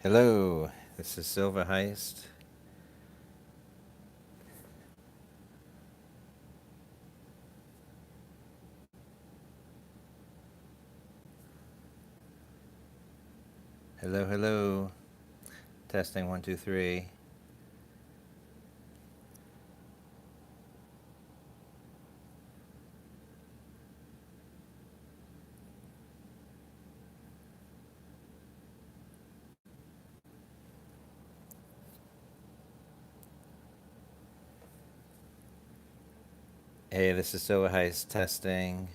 Hello, this is Silver Heist. Hello, hello. Testing 1, 2, 3. Hey, this is Silver Heist testing.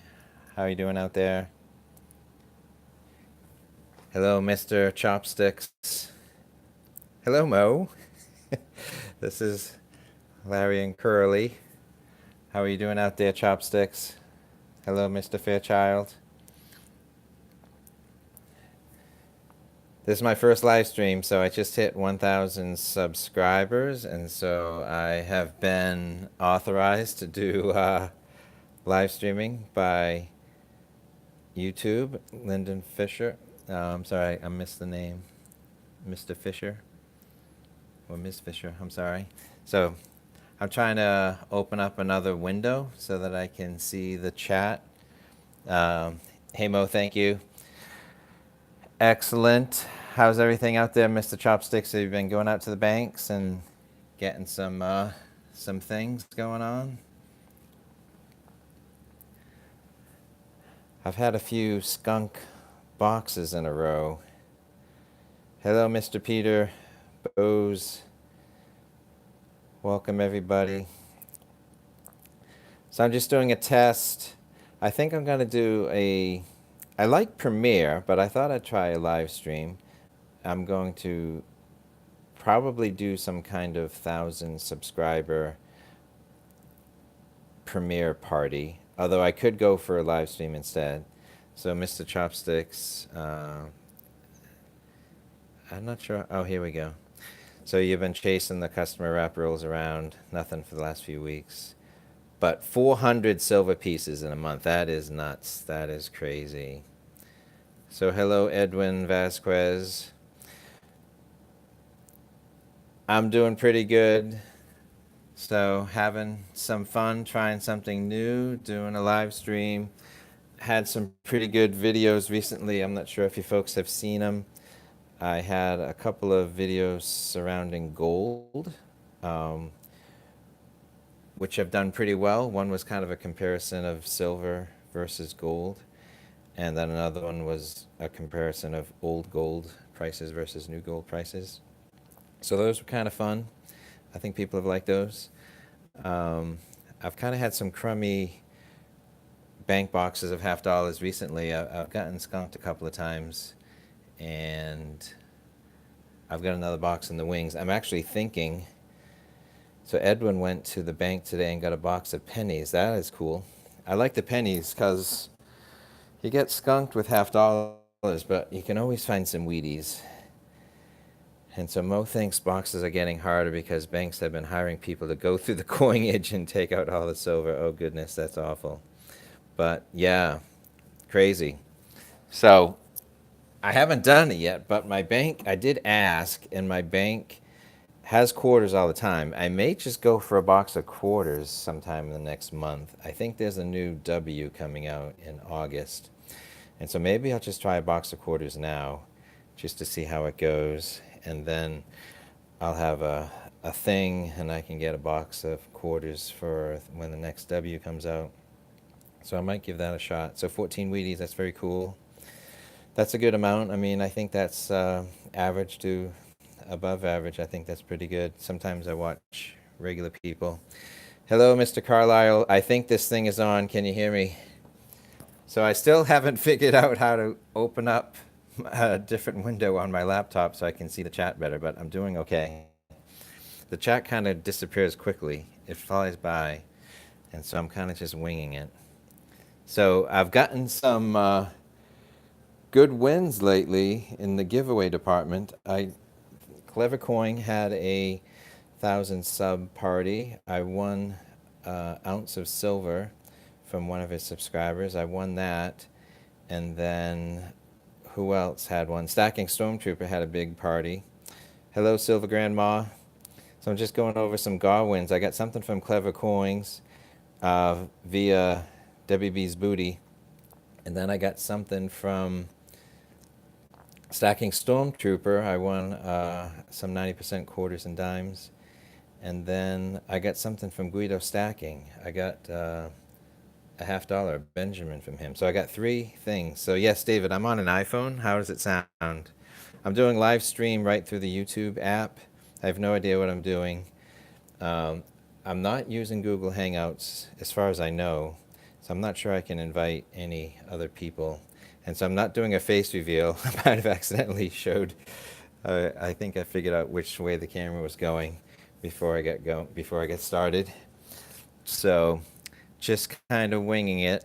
How are you doing out there? Hello, Mr. Chopsticks. Hello, Mo. This is Larry and Curly. How are you doing out there, Chopsticks? Hello, Mr. Fairchild. This is my first live stream, so I just hit 1,000 subscribers, and so I have been authorized to do live streaming by YouTube. Lyndon Fisher. I'm sorry, I missed the name. Mr. Fisher or Ms. Fisher. I'm sorry. So I'm trying to open up another window so that I can see the chat. Hey Mo, thank you. Excellent. How's everything out there, Mr. Chopsticks? Have you been going out to the banks and getting some things going on? I've had a few skunk boxes in a row. Hello, Mr. Peter Bose. Welcome, everybody. So I'm just doing a test. I think I'm going to do I like Premiere, but I thought I'd try a live stream. I'm going to probably do some kind of 1,000 subscriber Premiere party, although I could go for a live stream instead. So Mr. Chopsticks, I'm not sure. Oh, here we go. So you've been chasing the customer wrap rolls around, nothing for the last few weeks. But 400 silver pieces in a month, that is nuts. That is crazy. So hello, Edwin Vasquez. I'm doing pretty good. So having some fun, trying something new, doing a live stream. Had some pretty good videos recently. I'm not sure if you folks have seen them. I had a couple of videos surrounding gold, which have done pretty well. One was kind of a comparison of silver versus gold, and then another one was a comparison of old gold prices versus new gold prices. So those were kind of fun. I think people have liked those. I've kind of had some crummy bank boxes of $50 recently. I've gotten skunked a couple of times, and I've got another box in the wings. I'm actually thinking, so Edwin went to the bank today and got a box of pennies. That is cool. I like the pennies because you get skunked with $50, but you can always find some Wheaties. And so Mo thinks boxes are getting harder because banks have been hiring people to go through the coinage and take out all the silver. Oh goodness, that's awful. But yeah, crazy. So I haven't done it yet, but my bank, I did ask, and my bank has quarters all the time. I may just go for a box of quarters sometime in the next month. I think there's a new W coming out in August. And so maybe I'll just try a box of quarters now just to see how it goes. And then I'll have a thing and I can get a box of quarters for when the next W comes out. So I might give that a shot. So 14 Wheaties, that's very cool. That's a good amount. I mean, I think that's average to above average. I think that's pretty good. Sometimes I watch regular people. Hello, Mr. Carlisle. I think this thing is on. Can you hear me? So I still haven't figured out how to open up a different window on my laptop so I can see the chat better, but I'm doing okay. The chat kind of disappears quickly. It flies by, and so I'm kind of just winging it. So I've gotten some good wins lately in the giveaway department. Clever Coin had a 1,000 sub party. I won an ounce of silver from one of his subscribers. I won that, and then who else had one? Stacking Stormtrooper had a big party. Hello, Silver Grandma. So I'm just going over some Garwins. I got something from Clever Coins via WB's Booty. And then I got something from Stacking Stormtrooper. I won some 90% quarters and dimes. And then I got something from Guido Stacking. I got a $50 Benjamin from him. So I got 3 things. So yes, David, I'm on an iPhone. How does it sound? I'm doing live stream right through the YouTube app. I have no idea what I'm doing. I'm not using Google Hangouts as far as I know. So I'm not sure I can invite any other people. And so I'm not doing a face reveal. I might have accidentally showed, I think I figured out which way the camera was going before I get started. So just kind of winging it.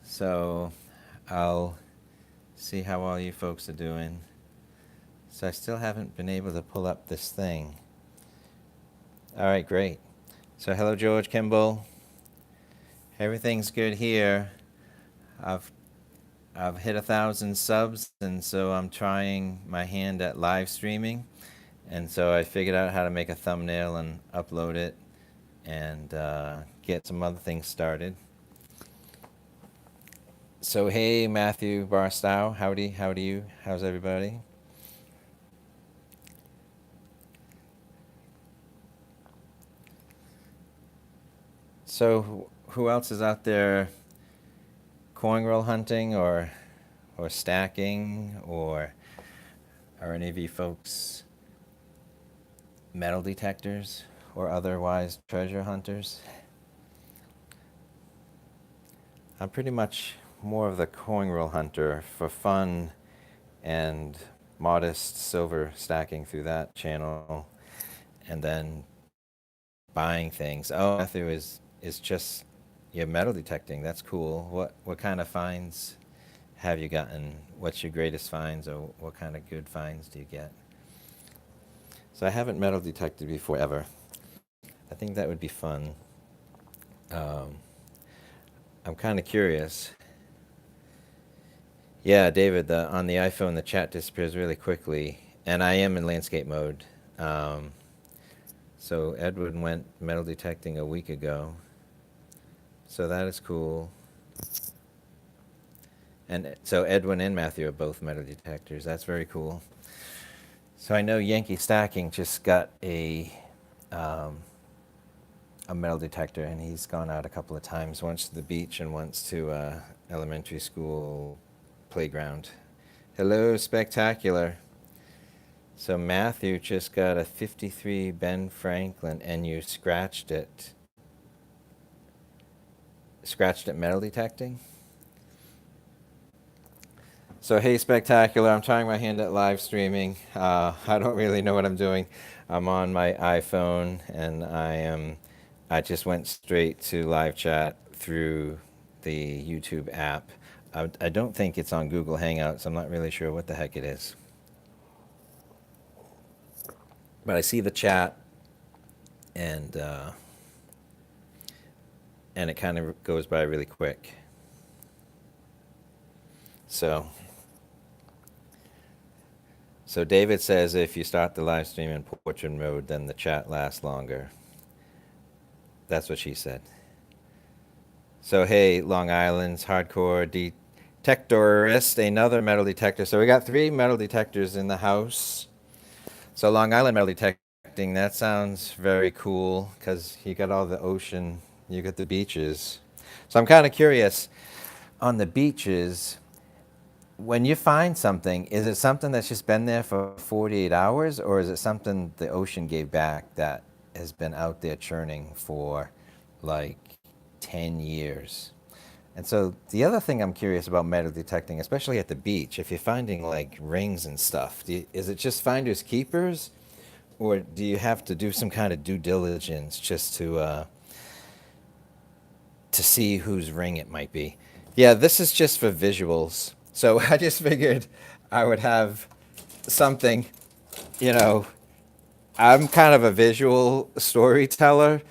So I'll see how all you folks are doing. So I still haven't been able to pull up this thing. All right, great. So hello, George Kimball. Everything's good here. I've hit 1,000 subs, and so I'm trying my hand at live streaming. And so I figured out how to make a thumbnail and upload it and get some other things started. So hey, Matthew Barstow, howdy you, how's everybody? So who else is out there coin roll hunting or stacking, or are any of you folks metal detectors or otherwise treasure hunters? I'm pretty much more of the coin roll hunter for fun and modest silver stacking through that channel, and then buying things. Oh, Matthew is just metal detecting. That's cool. What kind of finds have you gotten? What's your greatest finds, or what kind of good finds do you get? So I haven't metal detected before ever. I think that would be fun. I'm kind of curious. Yeah, David, on the iPhone, the chat disappears really quickly, and I am in landscape mode. So Edward went metal detecting a week ago. So that is cool. And so Edwin and Matthew are both metal detectors. That's very cool. So I know Yankee Stacking just got a metal detector, and he's gone out a couple of times, once to the beach and once to elementary school playground. Hello, Spectacular. So Matthew just got a 53 Ben Franklin, and you scratched it. Scratched it metal detecting? So hey, Spectacular, I'm trying my hand at live streaming. I don't really know what I'm doing. I'm on my iPhone, and I just went straight to live chat through the YouTube app. I don't think it's on Google Hangouts. I'm not really sure what the heck it is. But I see the chat, and it kind of goes by really quick. So David says if you start the live stream in portrait mode, then the chat lasts longer. That's what she said. So hey, Long Island's hardcore detectorist, another metal detector. So we got 3 metal detectors in the house. So Long Island metal detecting, that sounds very cool, because you got all the ocean, you got the beaches. So I'm kind of curious, on the beaches, when you find something, is it something that's just been there for 48 hours, or is it something the ocean gave back that has been out there churning for like 10 years? And so the other thing I'm curious about metal detecting, especially at the beach, if you're finding like rings and stuff, is it just finders keepers, or do you have to do some kind of due diligence just to see whose ring it might be? Yeah, this is just for visuals. So I just figured I would have something, I'm kind of a visual storyteller,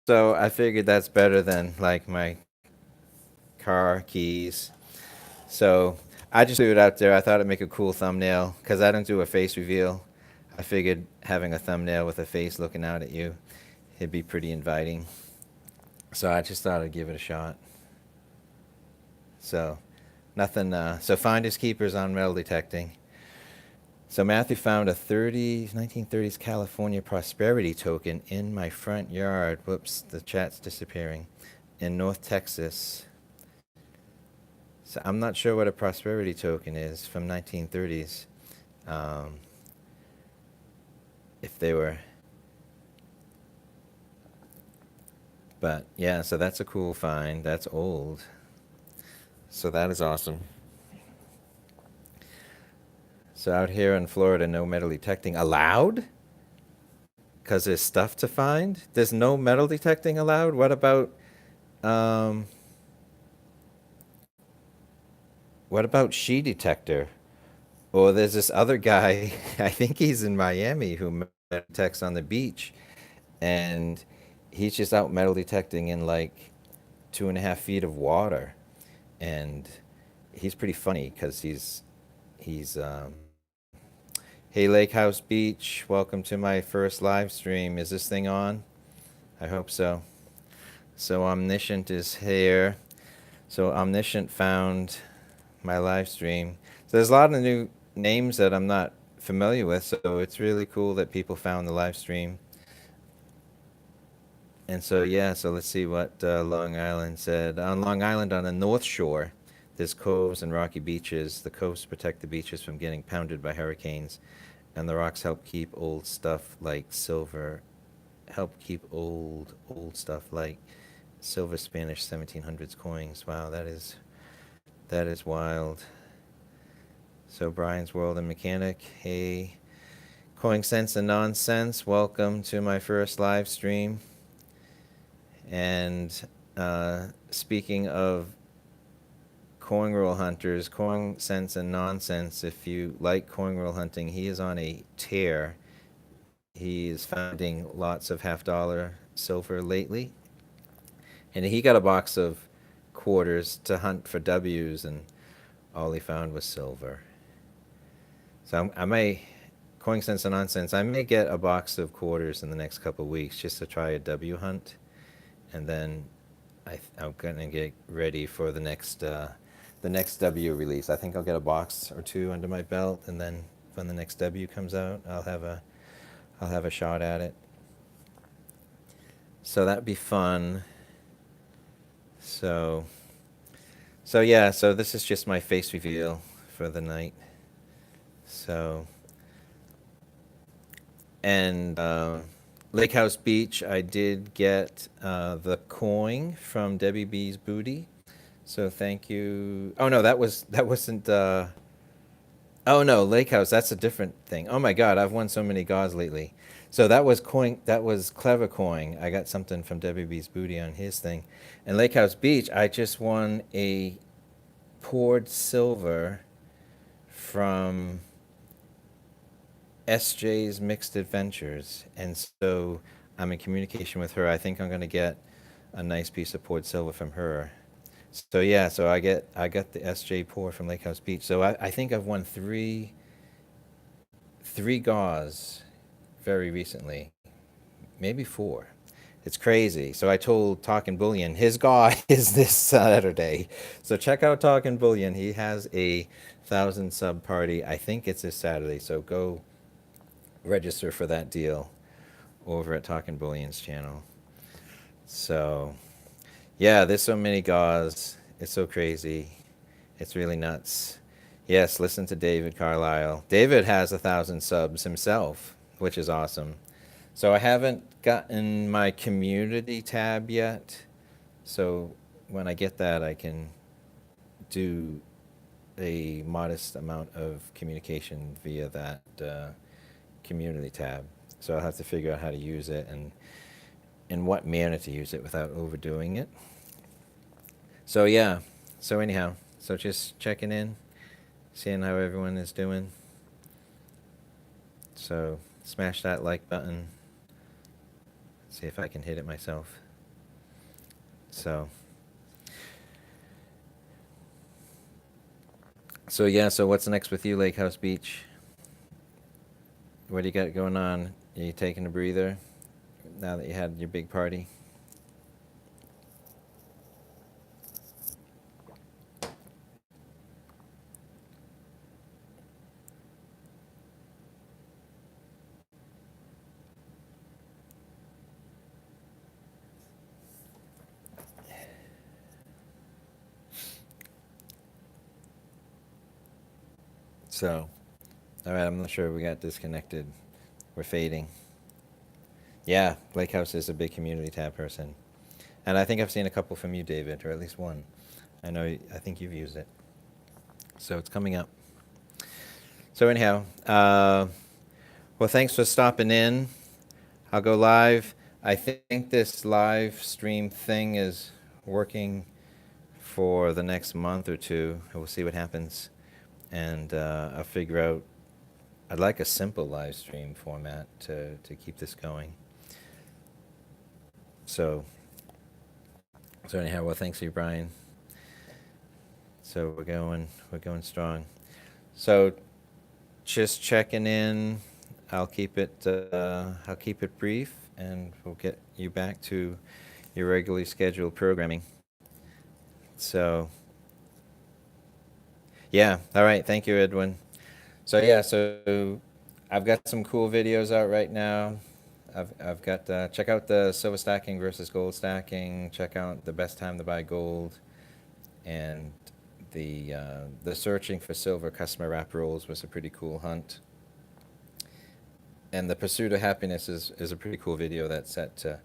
so I figured that's better than like my car keys. So I just threw it out there. I thought it'd make a cool thumbnail because I don't do a face reveal. I figured having a thumbnail with a face looking out at you, it'd be pretty inviting. So I just thought I'd give it a shot. So nothing. So finders keepers on metal detecting. So Matthew found a 1930s California prosperity token in my front yard. Whoops, the chat's disappearing. In North Texas. So I'm not sure what a prosperity token is from 1930s. If they were, but yeah, so that's a cool find. That's old. So that is awesome. So out here in Florida, no metal detecting allowed? Because there's stuff to find? There's no metal detecting allowed? What about she detector? Or there's this other guy, I think he's in Miami, who metal detects on the beach, and he's just out metal detecting in like 2.5 feet of water, and he's pretty funny because he's hey Lake House Beach, welcome to my first live stream. Is this thing on? I hope so. So Omniscient is here. So Omniscient found my live stream. So there's a lot of new names that I'm not familiar with, so it's really cool that people found the live stream. And so yeah, so let's see what Long Island said. On Long Island, on the North Shore, there's coves and rocky beaches. The coves protect the beaches from getting pounded by hurricanes, and the rocks help keep old stuff like silver, stuff like silver Spanish 1700s coins. Wow, that is wild. So Brian's World and Mechanic, hey, Coin Sense and Nonsense, welcome to my first live stream. And speaking of coin roll hunters, Coin Sense and Nonsense, if you like coin roll hunting, he is on a tear. He is finding lots of $50 silver lately. And he got a box of quarters to hunt for W's, and all he found was silver. So I may, Coin Sense and Nonsense, I may get a box of quarters in the next couple of weeks just to try a W hunt. And then I'm going to get ready for the next W release. I think I'll get a box or two under my belt, and then when the next W comes out, I'll have a shot at it. So that'd be fun. So yeah, so this is just my face reveal for the night. So, and Lake House Beach, I did get the coin from Debbie B's Booty. So thank you. Oh no, that wasn't. Oh no, Lake House. That's a different thing. Oh my God, I've won so many gauze lately. So that was coin. That was Clever Coin. I got something from Debbie B's Booty on his thing. And Lake House Beach, I just won a poured silver from SJ's Mixed Adventures, and so I'm in communication with her. I think I'm going to get a nice piece of poured silver from her. So yeah, so I got the SJ pour from Lake House Beach. So I think I've won three gauze very recently, maybe 4. It's crazy. So I told Talkin' Bullion his gaw is this Saturday. So check out Talkin' Bullion. He has a 1,000 sub party. I think it's this Saturday. So go register for that deal over at Talkin' Bullion's channel. So yeah, there's so many gauze. It's so crazy. It's really nuts. Yes, listen to David Carlisle. David has 1,000 subs himself, which is awesome. So I haven't gotten my community tab yet. So when I get that, I can do a modest amount of communication via that community tab. So I'll have to figure out how to use it and in what manner to use it without overdoing it. So yeah, so anyhow, so just checking in, seeing how everyone is doing. So smash that like button. See if I can hit it myself. So So yeah, so what's next with you, Lake House Beach? What do you got going on? Are you taking a breather now that you had your big party? So, all right, I'm not sure we got disconnected. We're fading. Yeah, Lake House is a big community tab person. And I think I've seen a couple from you, David, or at least one. I think you've used it. So it's coming up. So anyhow, well, thanks for stopping in. I'll go live. I think this live stream thing is working for the next month or two. We'll see what happens. And I'll figure out, I'd like a simple live stream format to keep this going. So anyhow, well, thanks you, Brian. So we're going strong. So just checking in. I'll keep it brief, and we'll get you back to your regularly scheduled programming. So yeah, all right. Thank you, Edwin. So yeah, so I've got some cool videos out right now. I've got check out the silver stacking versus gold stacking. Check out the best time to buy gold, and the searching for silver customer wrap rolls was a pretty cool hunt. And the pursuit of happiness is a pretty cool video that's set to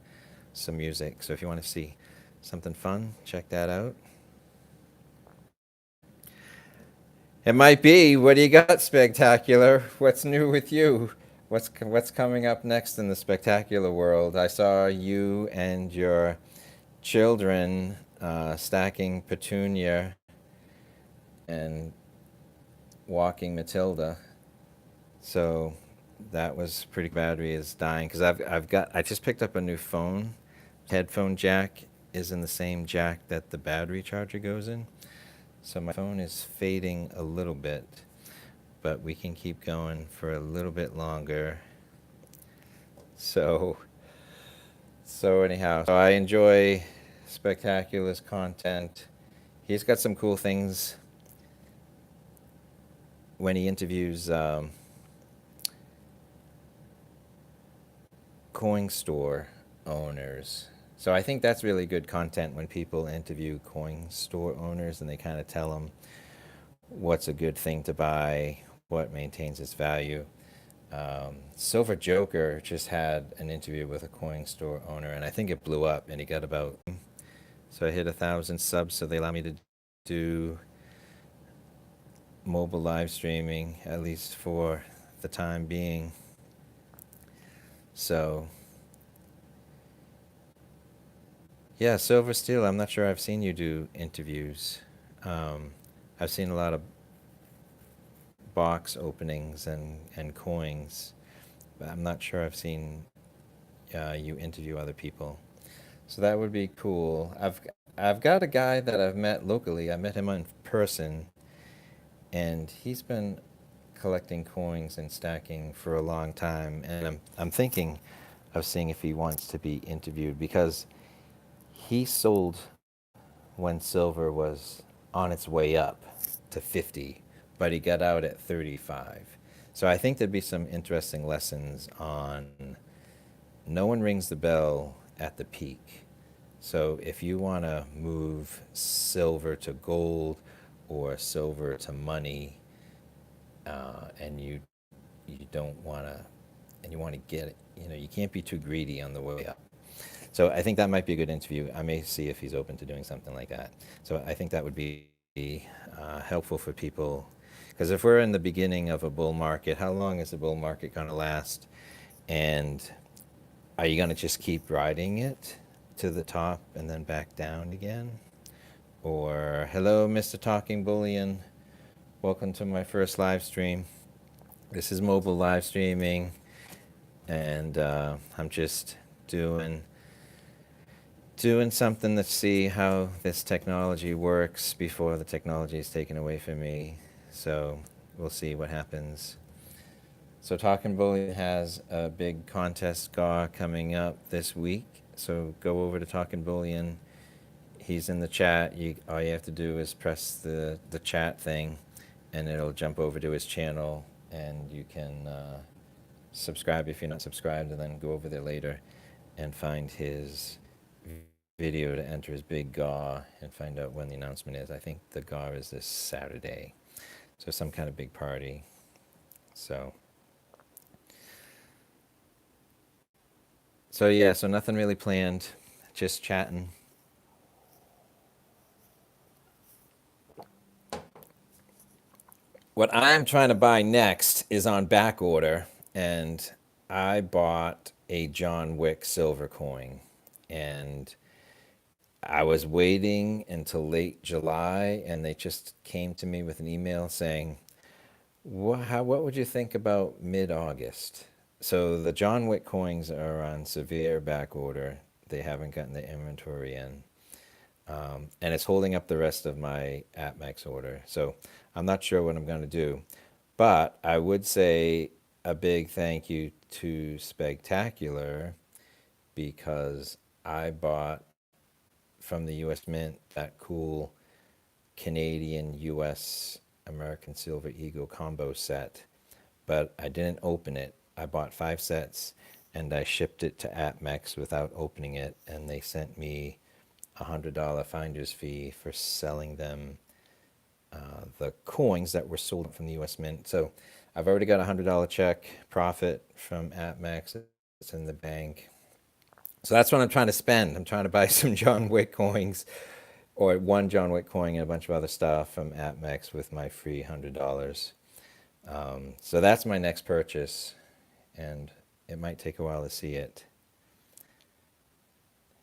some music. So if you want to see something fun, check that out. It might be. What do you got, Spectacular? What's new with you? What's coming up next in the spectacular world? I saw you and your children stacking Petunia and walking Matilda. So that was pretty. Battery is dying because I just picked up a new phone. Headphone jack is in the same jack that the battery charger goes in. So my phone is fading a little bit, but we can keep going for a little bit longer. So anyhow, so I enjoy Spectacular's content. He's got some cool things when he interviews coin store owners. So I think that's really good content when people interview coin store owners and they kind of tell them what's a good thing to buy, what maintains its value. Silver Joker just had an interview with a coin store owner, and I think it blew up, and he got about. So I hit 1,000 subs, so they allow me to do mobile live streaming, at least for the time being. So yeah, Silver Steel, I'm not sure I've seen you do interviews. I've seen a lot of box openings and coins, but I'm not sure I've seen you interview other people. So that would be cool. I've got a guy that I've met locally. I met him in person, and he's been collecting coins and stacking for a long time. And I'm thinking of seeing if he wants to be interviewed, because he sold when silver was on its way up to 50, but he got out at 35. So I think there'd be some interesting lessons on no one rings the bell at the peak. So if you want to move silver to gold or silver to money, and you don't want to, and you want to get it, you can't be too greedy on the way up. So I think that might be a good interview. I may see if he's open to doing something like that. So I think that would be helpful for people, because if we're in the beginning of a bull market, how long is the bull market going to last? And are you going to just keep riding it to the top and then back down again? Or, hello, Mr. Talking Bullion. Welcome to my first live stream. This is mobile live streaming, and I'm just doing something to see how this technology works before the technology is taken away from me. So we'll see what happens. So Talking Bullion has a big contest GAW coming up this week. So go over to Talking Bullion. He's in the chat. All you have to do is press the chat thing, and it'll jump over to his channel, and you can subscribe if you're not subscribed, and then go over there later and find his video to enter his big GAW and find out when the announcement is. I think the GAW is this Saturday, so some kind of big party. So yeah, so nothing really planned, just chatting. What I'm trying to buy next is on back order, and I bought a John Wick silver coin, and I was waiting until late July, and they just came to me with an email saying, what would you think about mid-August? So the John Wick coins are on severe back order. They haven't gotten the inventory in. And it's holding up the rest of my AppMax order. So I'm not sure what I'm going to do. But I would say a big thank you to Spectacular, because I bought from the US Mint that cool Canadian US American Silver Eagle combo set, but I didn't open it. I bought 5 sets and I shipped it to AppMex without opening it, and they sent me $100 finder's fee for selling them the coins that were sold from the US Mint. So I've already got a $100 check profit from AppMex. It's in the bank. So that's what I'm trying to spend. I'm trying to buy some John Wick coins, or one John Wick coin and a bunch of other stuff from AppMex with my free $100. So that's my next purchase, and it might take a while to see it.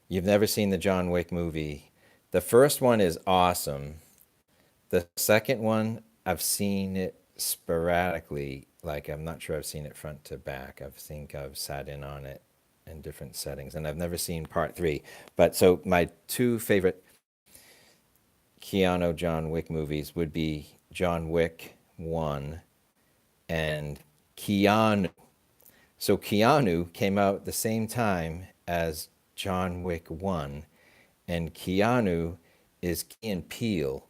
You've never seen the John Wick movie. The first one is awesome. The second one, I've seen it sporadically. Like, I'm not sure I've seen it front to back. I think I've sat in on it in different settings, and I've never seen part 3. But so my 2 favorite Keanu John Wick movies would be John Wick 1 and Keanu. So Keanu came out at the same time as John Wick 1, and Keanu is Key and Peele,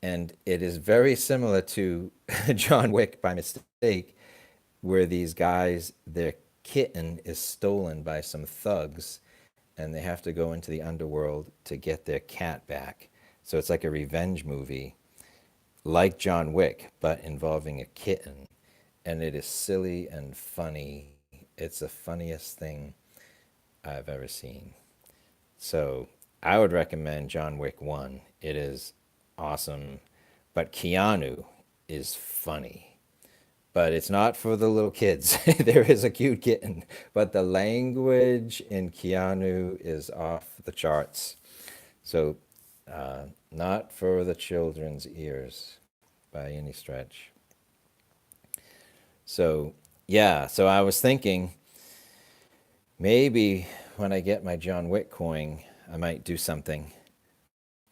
and it is very similar to John Wick by mistake, where these guys, their kitten is stolen by some thugs, and they have to go into the underworld to get their cat back. So it's like a revenge movie, like John Wick, but involving a kitten. And it is silly and funny. It's the funniest thing I've ever seen. So I would recommend John Wick 1. It is awesome. But Keanu is funny. But it's not for the little kids. There is a cute kitten. But the language in Keanu is off the charts. So not for the children's ears by any stretch. So yeah, so I was thinking maybe when I get my John Wick coin, I might do something.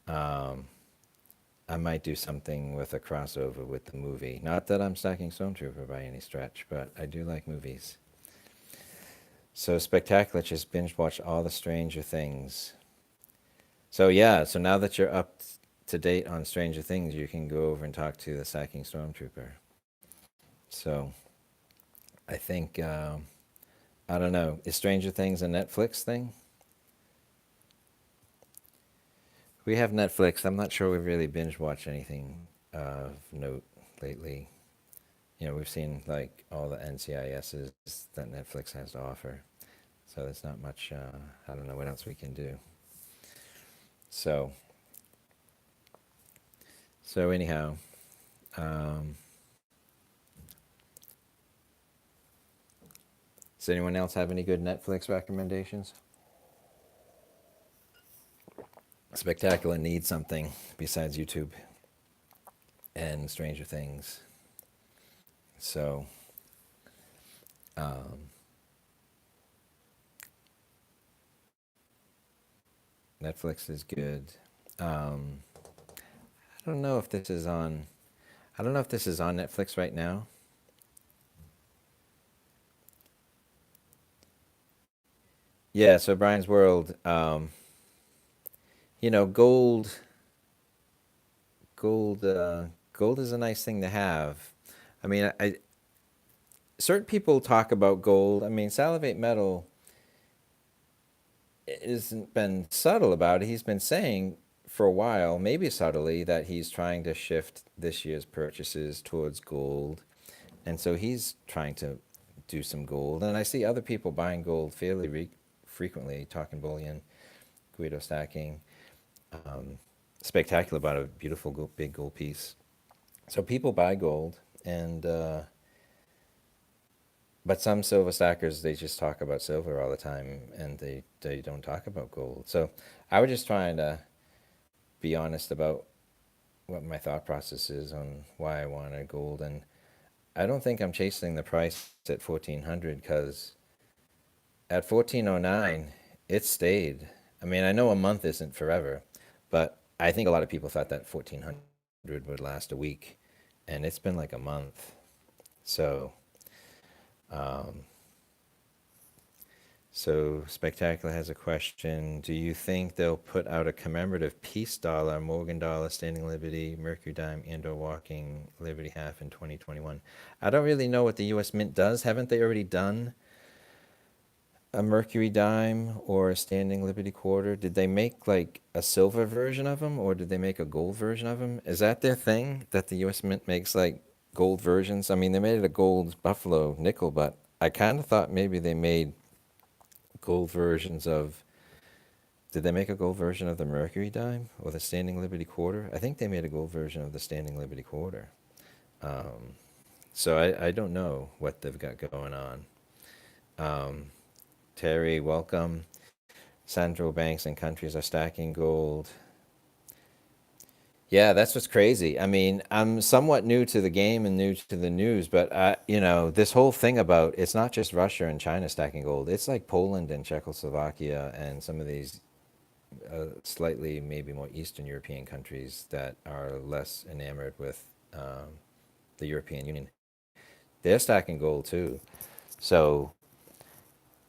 I might do something with a crossover with the movie. Not that I'm stacking Stormtrooper by any stretch, but I do like movies. So Spectacular just binge watched all the Stranger Things. So yeah, so now that you're up to date on Stranger Things, you can go over and talk to the Sacking Stormtrooper. So I think, I don't know, is Stranger Things a Netflix thing? We have Netflix. I'm not sure we've really binge watched anything of note lately. You know, we've seen like all the NCISs that Netflix has to offer. So there's not much, I don't know what else we can do. So anyhow, does anyone else have any good Netflix recommendations? Spectacular needs something besides YouTube and Stranger Things. So, Netflix is good. I don't know if this is on. I don't know if this is on Netflix right now. Yeah, so Brian's World, gold, gold, gold is a nice thing to have. I mean, certain people talk about gold. I mean, Salivate Metal isn't been subtle about it. He's been saying for a while, maybe subtly, that he's trying to shift this year's purchases towards gold, and so he's trying to do some gold. And I see other people buying gold fairly frequently, talking bullion, Guido stacking. Spectacular about a beautiful gold, big gold piece. So people buy gold, and but some silver stackers, they just talk about silver all the time, and they don't talk about gold. So I was just trying to be honest about what my thought process is on why I wanted gold, and I don't think I'm chasing the price at 1400 because at 1409 it stayed. I mean, I know a month isn't forever, but I think a lot of people thought that 1400 would last a week, and it's been like a month. So, um, so Spectacular has a question. Do you think they'll put out a commemorative peace dollar, Morgan dollar, Standing Liberty, Mercury dime, and/or Walking Liberty half in 2021? I don't really know what the U.S. Mint does. Haven't they already done a Mercury dime or a Standing Liberty quarter? Did they make like a silver version of them, or did they make a gold version of them? Is that their thing, that the U.S. Mint makes like gold versions? I mean, they made it a gold buffalo nickel, but I kind of thought maybe they made gold versions of. Did they make a gold version of the Mercury dime or the Standing Liberty quarter? I think they made a gold version of the Standing Liberty quarter. Um, so I don't know what they've got going on. Um, Terry, welcome. Central banks and countries are stacking gold. Yeah, that's what's crazy. I mean, I'm somewhat new to the game and new to the news, but this whole thing about it's not just Russia and China stacking gold. It's like Poland and Czechoslovakia and some of these slightly maybe more Eastern European countries that are less enamored with the European Union. They're stacking gold too. So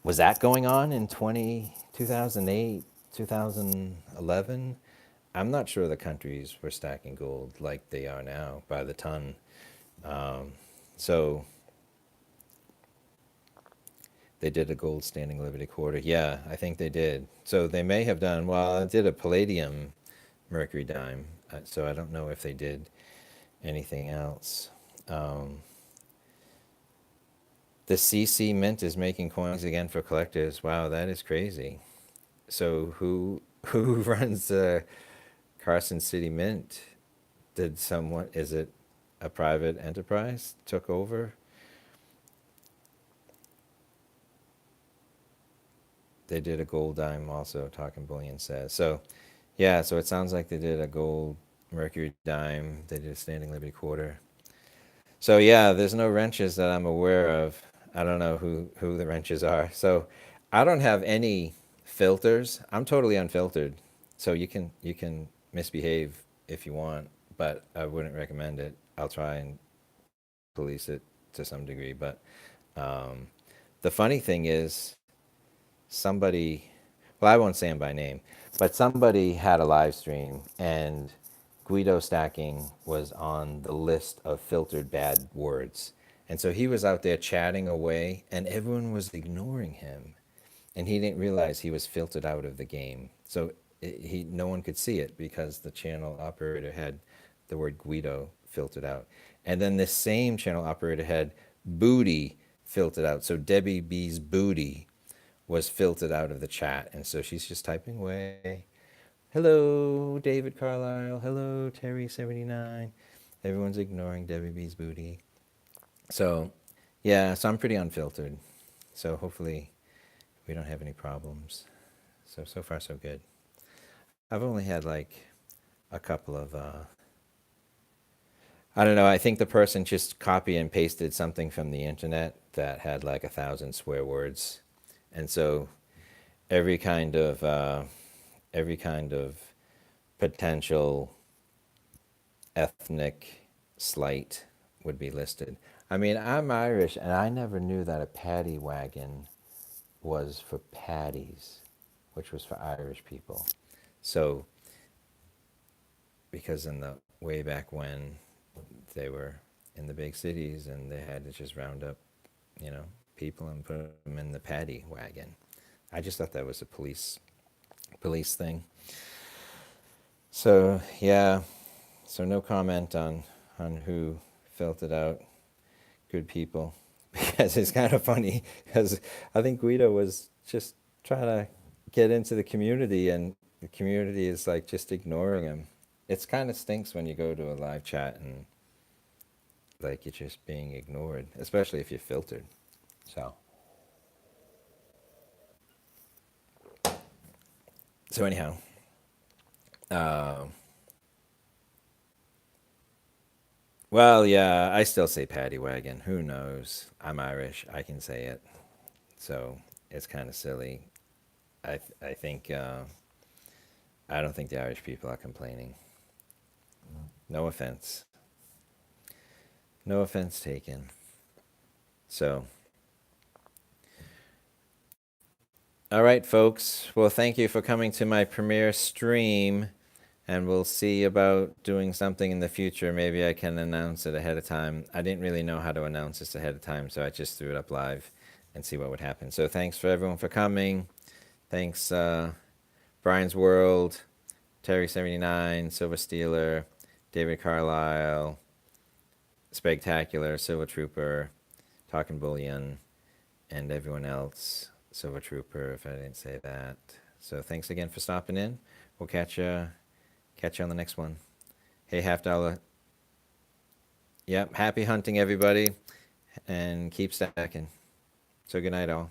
was that going on in 2008, 2011? I'm not sure the countries were stacking gold like they are now by the ton. Um, so they did a gold Standing Liberty quarter. Yeah, I think they did. So they may have done, well, I did a palladium Mercury dime. So I don't know if they did anything else. Um, the CC Mint is making coins again for collectors. Wow, that is crazy. So who runs the Carson City Mint? Did someone? Is it a private enterprise took over? They did a gold dime also. Talking Bullion says so. Yeah, so it sounds like they did a gold Mercury dime. They did a Standing Liberty quarter. So yeah, there's no wrenches that I'm aware of. I don't know who the wrenches are. So I don't have any filters. I'm totally unfiltered. So you can misbehave if you want, but I wouldn't recommend it. I'll try and police it to some degree. But um, the funny thing is, somebody, well, I won't say him by name, but somebody had a live stream and Guido stacking was on the list of filtered bad words. And so he was out there chatting away and everyone was ignoring him. And he didn't realize he was filtered out of the game. So no one could see it because the channel operator had the word Guido filtered out. And then this same channel operator had booty filtered out. So Debbie B's booty was filtered out of the chat. And so she's just typing away. Hello, David Carlisle. Hello, Terry79. Everyone's ignoring Debbie B's booty. So, yeah, so I'm pretty unfiltered. So hopefully we don't have any problems. So far, so good. I've only had like a couple of, I don't know, I think the person just copy and pasted something from the internet that had like 1,000 swear words. And so every kind of, potential ethnic slight would be listed. I mean, I'm Irish, and I never knew that a paddy wagon was for paddies, which was for Irish people. So, because in the way back when they were in the big cities and they had to just round up, people and put them in the paddy wagon. I just thought that was a police thing. So yeah, so no comment on who filled it out. Good people, because it's kind of funny because I think Guido was just trying to get into the community, and the community is like just ignoring him. It's kind of stinks when you go to a live chat and like you're just being ignored, especially if you're filtered. So anyhow, uh, well, yeah, I still say paddy wagon. Who knows? I'm Irish. I can say it. So it's kind of silly. I think I don't think the Irish people are complaining. No offense. No offense taken. So, all right, folks. Well, thank you for coming to my premiere stream, and we'll see about doing something in the future. Maybe I can announce it ahead of time. I didn't really know how to announce this ahead of time, so I just threw it up live and see what would happen. So thanks for everyone for coming. Thanks, Brian's World, Terry79, Silver Steeler, David Carlisle, Spectacular, Silver Trooper, Talking Bullion, and everyone else. Silver Trooper, if I didn't say that. So thanks again for stopping in. We'll catch you on the next one. Hey, $50. Yep, happy hunting, everybody, and keep stacking. So good night, all.